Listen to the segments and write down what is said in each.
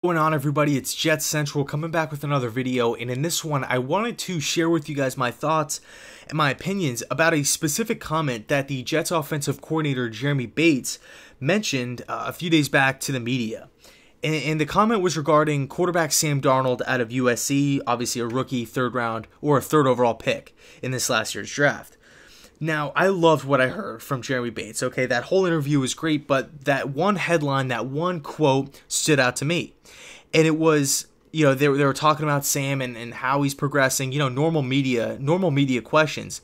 What's going on, everybody? It's JetsCentral coming back with another video, and in this one I wanted to share with you guys my thoughts and my opinions about a specific comment that the Jets offensive coordinator Jeremy Bates mentioned a few days back to the media. And the comment was regarding quarterback Sam Darnold out of USC, obviously a rookie third round or a third overall pick in this last year's draft. Now, I loved what I heard from Jeremy Bates. Okay, that whole interview was great, but that one headline, that one quote stood out to me. And it was, they were talking about Sam and how he's progressing, normal media questions.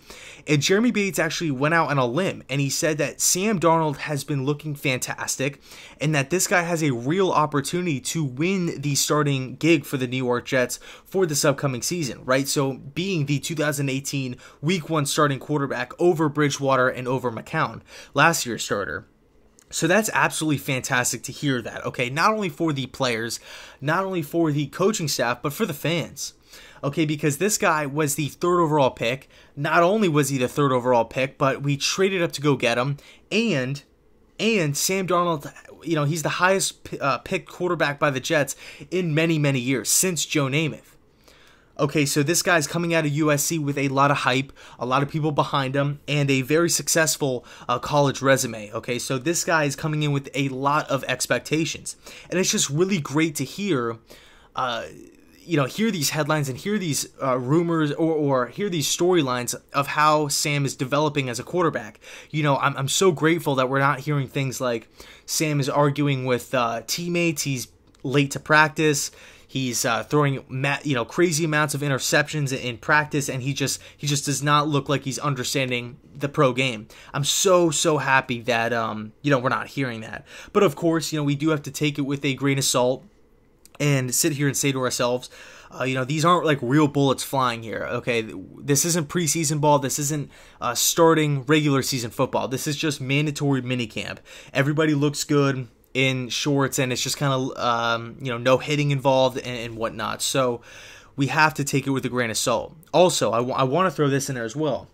And Jeremy Bates actually went out on a limb and he said that Sam Darnold has been looking fantastic and that this guy has a real opportunity to win the starting gig for the New York Jets for this upcoming season, right? So being the 2018 Week 1 starting quarterback over Bridgewater and over McCown, last year's starter. So that's absolutely fantastic to hear that, okay? Not only for the players, not only for the coaching staff, but for the fans, okay? Because this guy was the third overall pick. Not only was he the third overall pick, but we traded up to go get him. And Sam Darnold, he's the highest picked quarterback by the Jets in many, many years, since Joe Namath. Okay, so this guy's coming out of USC with a lot of hype, a lot of people behind him, and a very successful college resume. Okay, so this guy is coming in with a lot of expectations. And it's just really great to hear, hear these headlines and hear these rumors or hear these storylines of how Sam is developing as a quarterback. I'm so grateful that we're not hearing things like Sam is arguing with teammates, he's late to practice, he's throwing crazy amounts of interceptions in practice, and he just does not look like he's understanding the pro game. I'm so happy that we're not hearing that. But of course, we do have to take it with a grain of salt and sit here and say to ourselves, these aren't like real bullets flying here. Okay, this isn't preseason ball. This isn't starting regular season football. This is just mandatory minicamp. Everybody looks good in shorts, and it's just kind of no hitting involved and whatnot. So we have to take it with a grain of salt. Also, I want to throw this in there as well.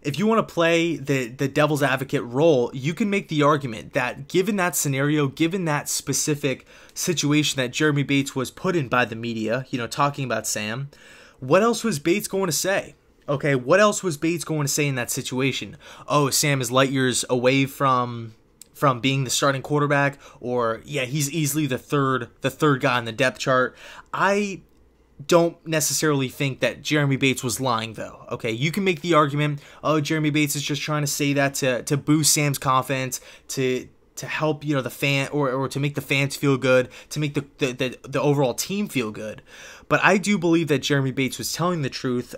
If you want to play the devil's advocate role, you can make the argument that given that scenario, given that specific situation that Jeremy Bates was put in by the media, talking about Sam, what else was Bates going to say? Okay, what else was Bates going to say in that situation? Oh, Sam is light years away from being the starting quarterback, or yeah, he's easily the third guy on the depth chart. I don't necessarily think that Jeremy Bates was lying, though. Okay, you can make the argument, oh, Jeremy Bates is just trying to say that to boost Sam's confidence, to help the fan or to make the fans feel good, to make the overall team feel good. But I do believe that Jeremy Bates was telling the truth,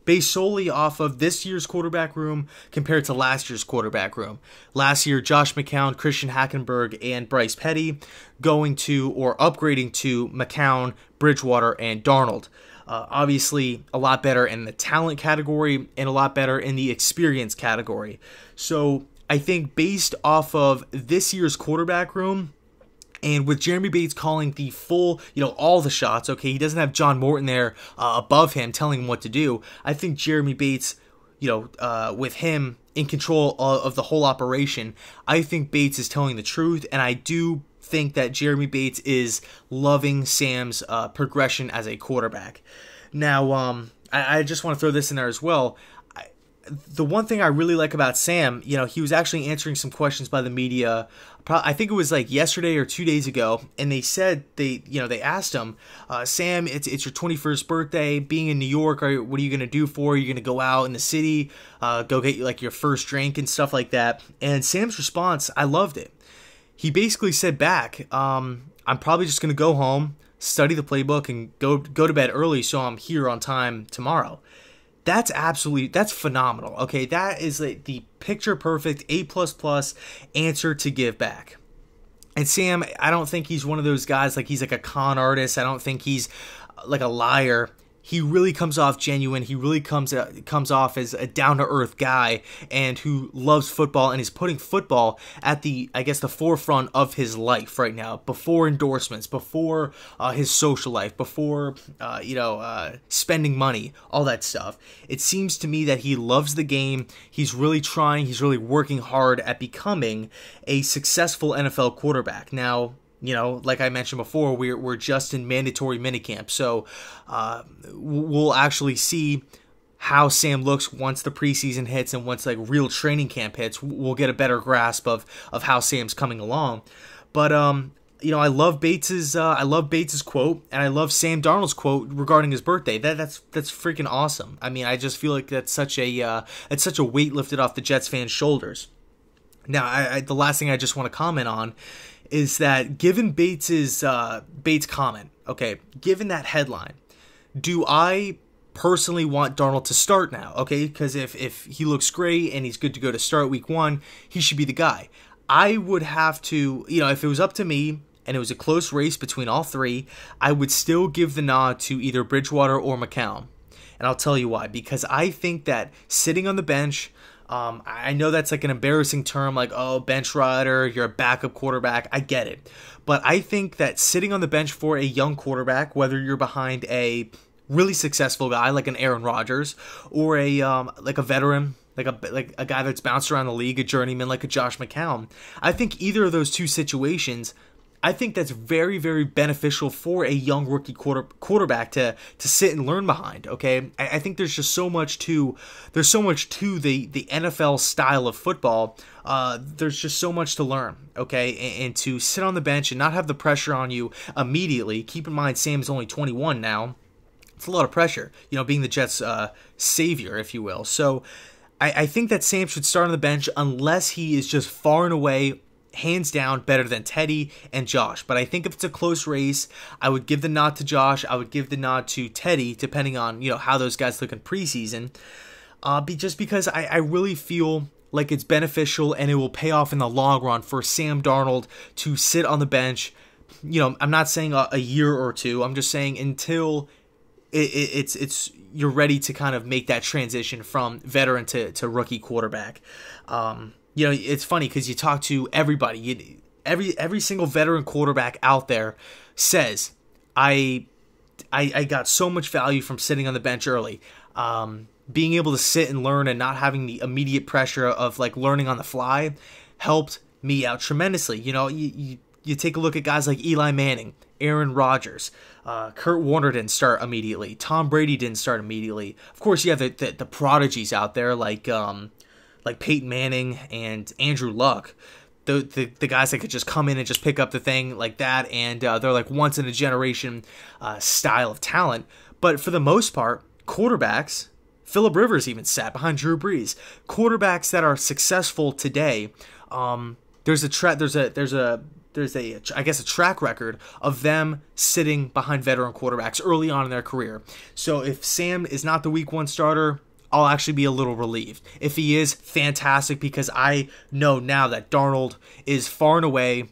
based solely off of this year's quarterback room compared to last year's quarterback room. Last year, Josh McCown, Christian Hackenberg, and Bryce Petty going to or upgrading to McCown, Bridgewater, and Darnold. Obviously, a lot better in the talent category and a lot better in the experience category. So I think based off of this year's quarterback room, and with Jeremy Bates calling the full, all the shots, okay, he doesn't have John Morton there above him telling him what to do. I think Jeremy Bates, with him in control of the whole operation, I think Bates is telling the truth, and I do think that Jeremy Bates is loving Sam's progression as a quarterback. Now, I just want to throw this in there as well. The one thing I really like about Sam, he was actually answering some questions by the media. I think it was like yesterday or 2 days ago, and they said they asked him, Sam, it's your 21st birthday, being in New York. What are you gonna do for? Are you gonna go out in the city, go get like your first drink and stuff like that? And Sam's response, I loved it. He basically said back, I'm probably just gonna go home, study the playbook, and go to bed early so I'm here on time tomorrow. That's phenomenal. Okay, that is like the picture perfect A++ answer to give back. And Sam, I don't think he's one of those guys like he's like a con artist. I don't think he's like a liar. He really comes off genuine. He really comes off as a down-to-earth guy and who loves football and is putting football at the forefront of his life right now, before endorsements, before his social life, before spending money, all that stuff. It seems to me that he loves the game. He's really trying. He's really working hard at becoming a successful NFL quarterback. Now, You know, like I mentioned before, we're just in mandatory minicamp, so we'll actually see how Sam looks once the preseason hits and once like real training camp hits. We'll get a better grasp of how Sam's coming along. But you know, I love Bates's quote, and I love Sam Darnold's quote regarding his birthday. That's freaking awesome. I mean, I just feel like that's such a weight lifted off the Jets fans' shoulders. Now, the last thing I just want to comment on is that given Bates' comment, okay, given that headline, do I personally want Darnold to start now? Okay, because if he looks great and he's good to go to start week 1, he should be the guy. I would have to, you know, if it was up to me and it was a close race between all three, I would still give the nod to either Bridgewater or McCown. And I'll tell you why. Because I think that sitting on the bench, I know that's like an embarrassing term, like, oh, bench rider, you're a backup quarterback. I get it. But I think that sitting on the bench for a young quarterback, whether you're behind a really successful guy like an Aaron Rodgers or a like a veteran, like a guy that's bounced around the league, a journeyman like a Josh McCown, I think either of those two situations, I think that's very, very beneficial for a young rookie quarterback to sit and learn behind. Okay, I think there's just so much to the NFL style of football. There's just so much to learn. Okay, and to sit on the bench and not have the pressure on you immediately. Keep in mind, Sam's only 21 now. It's a lot of pressure, you know, being the Jets' savior, if you will. So I think that Sam should start on the bench unless he is just far and away, hands down, better than Teddy and Josh. But I think if it's a close race, I would give the nod to Josh. I would give the nod to Teddy, depending on, you know, how those guys look in preseason. Just because I really feel like it's beneficial and it will pay off in the long run for Sam Darnold to sit on the bench. You know, I'm not saying a year or two. I'm just saying until it's you're ready to kind of make that transition from veteran to rookie quarterback. You know, it's funny because you talk to everybody. Every single veteran quarterback out there says, I got so much value from sitting on the bench early. Being able to sit and learn and not having the immediate pressure of like learning on the fly helped me out tremendously. You know, you take a look at guys like Eli Manning, Aaron Rodgers, Kurt Warner didn't start immediately. Tom Brady didn't start immediately. Of course, you have the prodigies out there like Peyton Manning and Andrew Luck, the guys that could just come in and just pick up the thing like that, and they're like once in a generation style of talent. But for the most part, quarterbacks, Phillip Rivers even sat behind Drew Brees. Quarterbacks that are successful today, there's I guess a track record of them sitting behind veteran quarterbacks early on in their career. So if Sam is not the week 1 starter, I'll actually be a little relieved. If he is, fantastic, because I know now that Darnold is far and away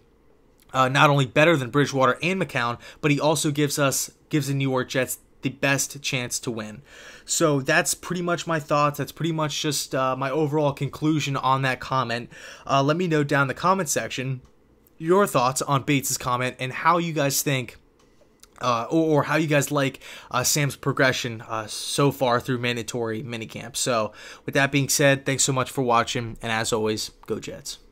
not only better than Bridgewater and McCown, but he also gives the New York Jets the best chance to win. So that's pretty much my thoughts. That's pretty much just my overall conclusion on that comment. Let me know down in the comment section your thoughts on Bates' comment and how you guys think or how you guys like Sam's progression so far through mandatory minicamp. So with that being said, thanks so much for watching, and as always, go Jets.